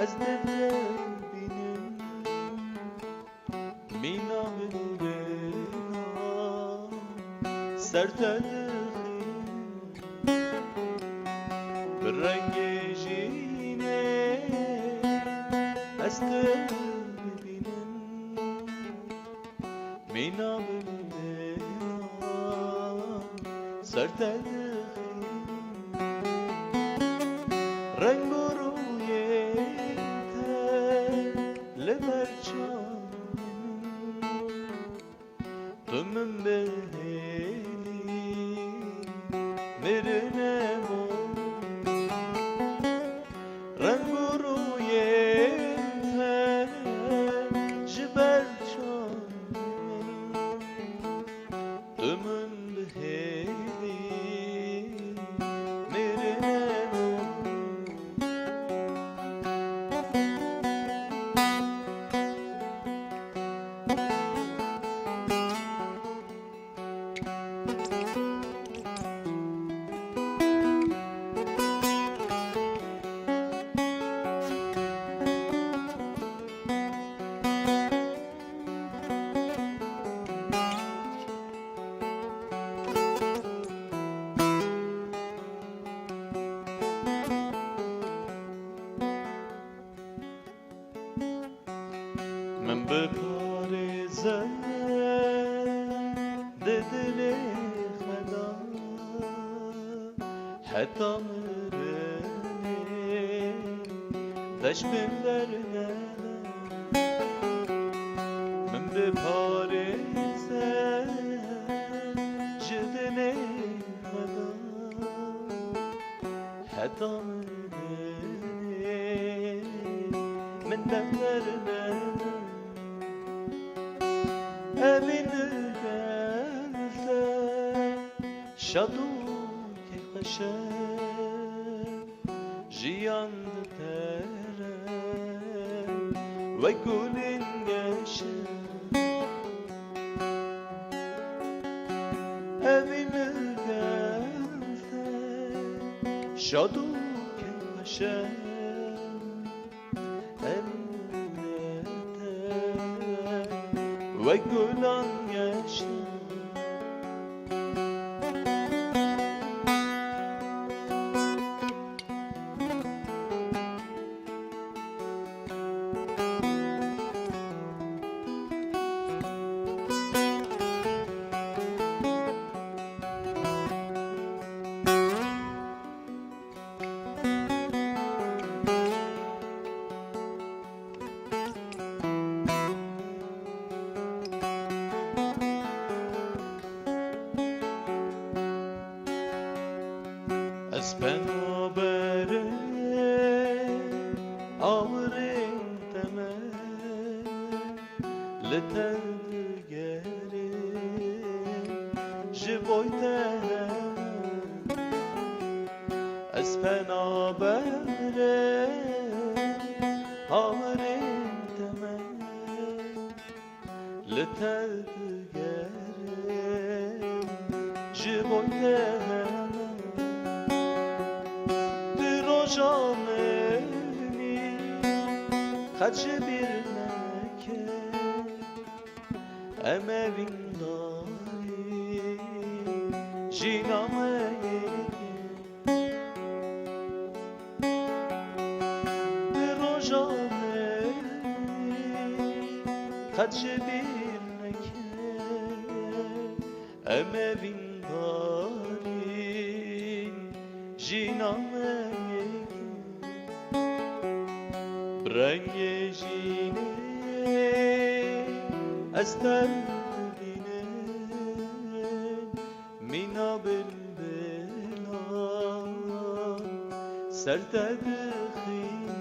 از دل بینم مینا بنا سرتلخی به رنگ جینه از دل بینم مینا بنا سرتلخی رنگ روی تل برچان تو من بهلی مرنم رنگ روی تل برچان تو من بهلی من بپارزم دل خدا حتی مرنه دشت بندرنه من بپارزم دل خدا حتی مرنه من دندرنه Evin gelse şaduk kaşem jiyan tere ve gülün geçer Evin gelse şaduk kaşem ve gülen geçti از بنابره آورین تمه لتنگره جبوی تمه از بنابره آورین تمه لتنگره جبوی تمه Jameni kaçı bir neke emevin dari jinameye Jameni kaçı bir neke emevin dari jinameye رنگ جینه از تن بینه مینا بلبلا سر تدخین